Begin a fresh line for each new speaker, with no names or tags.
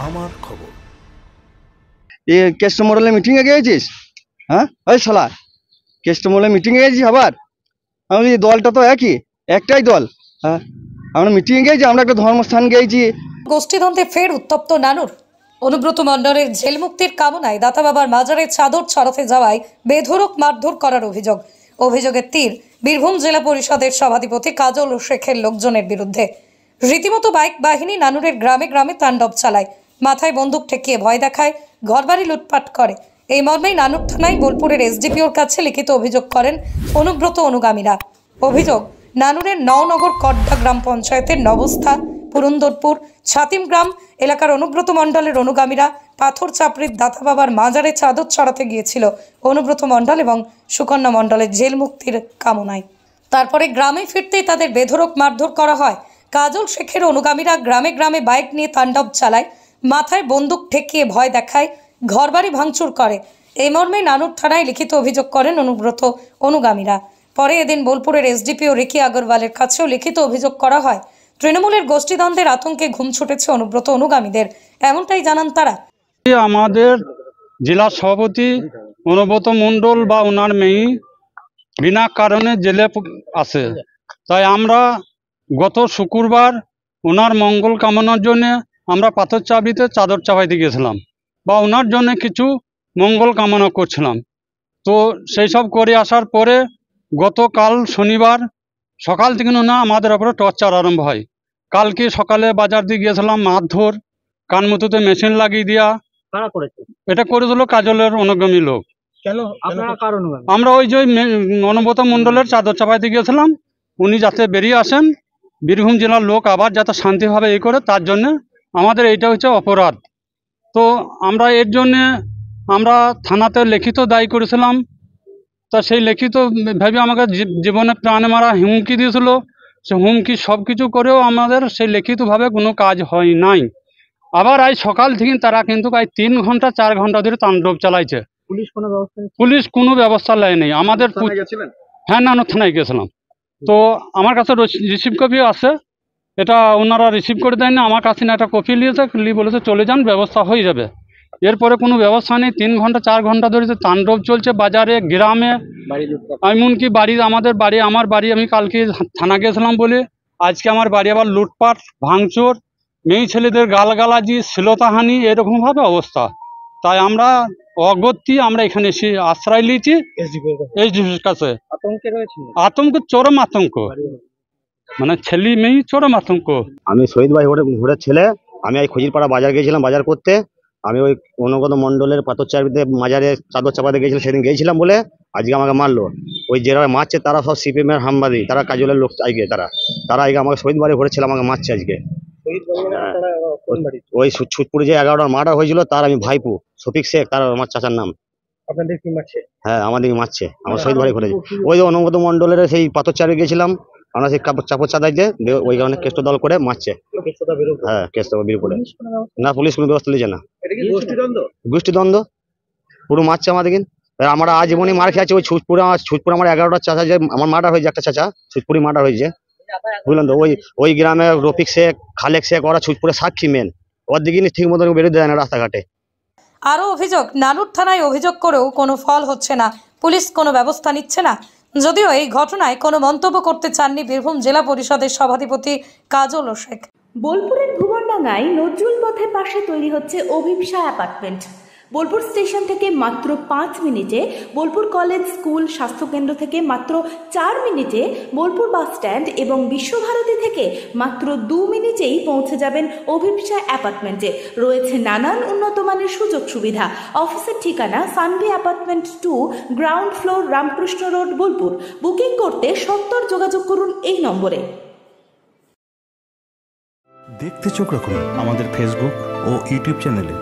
আমার খবর।
কেষ্ট মডেলে মিটিংয়ে গিয়েছিস? হ্যাঁ ওই শালা, কেষ্ট মডেলে মিটিংয়ে গিয়েছিস আবার? আমি দলটা তো একটাই দল। হ্যাঁ আমরা মিটিংয়ে গিয়েছি, আমরা একটা ধর্মস্থান গিয়েছি।
গোষ্ঠীদ্বন্দ্বে ফের উত্তপ্ত নানুর। অনুব্রত মণ্ডলের জেল মুক্তির কামনায় দাতা বাবার মাজারে চাদর ছড়াতে যাওয়ায় বেধড়ক মারধর করার অভিযোগের তীর বীরভূম জেলা পরিষদের সভাধিপতি কাজল শেখের লোকজনের বিরুদ্ধে। রীতিমতো বাইক বাহিনী নানুরের গ্রামে গ্রামে তাণ্ডব চালায়, মাথায় বন্দুক ঠেকিয়ে ভয় দেখায়, ঘরবাড়ি লুটপাট করে। এই মর্মেই নানুর থানায় বোলপুরের এসডিপিওর কাছে লিখিত অভিযোগ করেন অনুব্রত অনুগামীরা। অভিযোগ, নানুরের নওনগর কড্ডা গ্রাম পঞ্চায়েতের নবস্থা, পুরন্দরপুর, ছাতিম গ্রাম এলাকার অনুব্রত মণ্ডলের অনুগামীরা পাথর চাপড়ির দাতা বাবার মাজারে চাদর ছড়াতে গিয়েছিল অনুব্রত মণ্ডল এবং সুকন্যা মণ্ডলের জেল মুক্তির কামনায়। তারপরে গ্রামে ফিরতেই তাদের বেধড়ক মারধর করা হয়। কাজল শেখের অনুগামীরা গ্রামে গ্রামে বাইক নিয়ে তাণ্ডব চালায়, মাথায় বন্দুক ঠেকিয়ে ভয় দেখায়, ঘরবাড়ি ভাঙচুর করে। এই মর্মে নানুর থানায় লিখিত অভিযোগ করেন অনুব্রত অনুগামীরা। পরে এদিন বোলপুরের এসডিপিও রিকি আগরওয়ালের কাছেও লিখিত অভিযোগ করা হয়। তৃণমূলের গোষ্ঠীদ্বন্দ্বের আতঙ্কে ঘুম ছুটেছে অনুব্রত অনুগামীদের, এমনটাই জানান তারা।
আমাদের জেলা সভাপতি অনুব্রত মণ্ডল বা ওনার মেয়ে বিনা কারণে জেলে আছে, তাই আমরা গত শুক্রবার ওনার মঙ্গল কামনার জন্য আমরা পাথর চাবড়িতে চাদর চাপাইতে গিয়েছিলাম বা ওনার জন্য কিছু মঙ্গল কামনা করছিলাম। তো সেই সব করে আসার পরে গতকাল শনিবার সকাল থেকে না আমাদের ওপরে টর্চার আরম্ভ হয়। কালকে সকালে বাজার দিয়ে গিয়েছিলাম, মারধর, কানমুতুতে মেশিন লাগিয়ে দেওয়া। এটা করেছিল কাজলের অনুগামী লোক। আমরা ওই যে অনুব্রত মণ্ডলের চাদর চাপাইতে গিয়েছিলাম, উনি যাতে বেরিয়ে আসেন, বীরভূম জেলার লোক আবার যাতে শান্তিভাবে করে, তার জন্য আমাদের এইটা হচ্ছে অপরাধ। তো আমরা এর জন্যে আমরা থানাতে লিখিত দায়ী করেছিলাম। তা সেই লিখিত ভেবে আমাকে জীবনে প্রাণে মারা হুমকি দিয়েছিল। সে হুমকি সব কিছু করেও আমাদের সেই লিখিতভাবে কোনো কাজ হয় নাই। আবার আজ সকাল থেকে তারা কিন্তু প্রায় 3 ঘন্টা 4 ঘন্টা ধরে তাণ্ডব চালাইছে। পুলিশ কোনো ব্যবস্থা নেয়নি আমাদের। হ্যাঁ, নানুর থানায় গেছিলাম। তো আমার কাছে রিসিভ কপি আছে, এটা ওনারা রিসিভ করে দেয়নি আমার কাছে, না একটা কপি নিয়েছে, বলেছে চলে যান, ব্যবস্থা হয়ে যাবে। এরপরে কোনো ব্যবস্থা নেই। 3 ঘন্টা 4 ঘন্টা ধরে তাণ্ডব চলছে বাজারে, গ্রামে, এমনকি বাড়ি, আমাদের বাড়ি, আমার বাড়ি, আমি কালকে থানা গেছিলাম বলে আজকে আমার বাড়ি আবার লুটপাট, ভাঙচুর, মেয়ে ছেলেদের গালাগালাজি, শ্লীলতাহানি, এরকমভাবে অবস্থা। তাই আমরা অগত্যি আমরা এখানে এসে আশ্রয় নিয়েছি এসডিপির কাছে। আতঙ্ক, চরম আতঙ্ক, মানে ছেলে মেয়ে চরম আতঙ্ক।
আমি শহীদ ভাই ঘোরের ছেলে। আমি আজ খজিরপাড়া বাজার গিয়েছিলাম বাজার করতে। আমি ওই অনুব্রত মণ্ডলের পাথর চাপড়িতে মাজারে চাদর চাপাতে গিয়েছিলাম, সেদিন গিয়েছিলাম বলে আজকে আমাকে মারলো। ওই যারা মারছে তারা সব সিপিএমের হামবাদী, তারা কাজলের লোক। আজকে তারা আজকে আমাকে শহীদ বাড়ি ঘোরের ছেলে আমাকে মারছে আজকে। ওই ছুটপুরে যে 11টার মার্ডার হয়েছিল তার আমি ভাইপু শফিক শেখ, তার আমার চাচার নাম। হ্যাঁ, আমাদেরকে মারছে, আমার শহীদ বাড়ি ঘুরে। ওই যে অনুব্রত মণ্ডলের সেই পাথর চাপড়ে গেছিলাম আমরা, সেই চাপড় চাঁদাইতে, ওই কারণে কেষ্ট দল করে মারছে। হ্যাঁ, কেষ্ট বিরুদ্ধে না, পুলিশ কোনো ব্যবস্থা নিচ্ছে না। গোষ্ঠীদ্বন্দ্ব পুরো মারছে আমাদেরকে। আমরা আজীবনই মার খেয়েছি। ওই ছুটপুরে আমার 11টা চাচা, যে আমার মার্ডার হয়েছে, একটা চাচা ছুটপুরি মার্ডার হয়েছে, বুঝলেন তো। ওই গ্রামে রফিক শেখ, খালেক শেখ, ওরা ছুটপুরে সাক্ষী মেন, ওর দিকে ঠিক মতো বেরোতে দেয় না রাস্তাঘাটে।
আরও অভিযোগ, নানুর থানায় অভিযোগ করেও কোনো ফল হচ্ছে না, পুলিশ কোনো ব্যবস্থা নিচ্ছে না। যদিও এই ঘটনায় কোনো মন্তব্য করতে চাননি বীরভূম জেলা পরিষদের সভাধিপতি কাজল শেখ।
বোলপুরের ভুবনডাঙ্গায় নজরুল পথের পাশে তৈরি হচ্ছে অভিপ্সা অ্যাপার্টমেন্ট। বোলপুর স্টেশন থেকে মাত্র 5 মিনিটে, বোলপুর কলেজ, স্কুল, স্বাস্থ্যকেন্দ্র থেকে মাত্র 4 মিনিটে, বোলপুর বাস স্ট্যান্ড এবং বিশ্বভারতী থেকে মাত্র 2 মিনিটেই পৌঁছে যাবেন অভিপ্সা অ্যাপার্টমেন্টে। রয়েছে নানান উন্নত মানের সুযোগ সুবিধা। অফিসের ঠিকানা Sanvi apartment 2, ground floor, Ramakrishna road, Bolpur. Booking করতে সত্বর যোগাযোগ করুন এই নম্বরে।
দেখতে চোখ রাখুন আমাদের ফেসবুক ও ইউটিউব চ্যানেলে।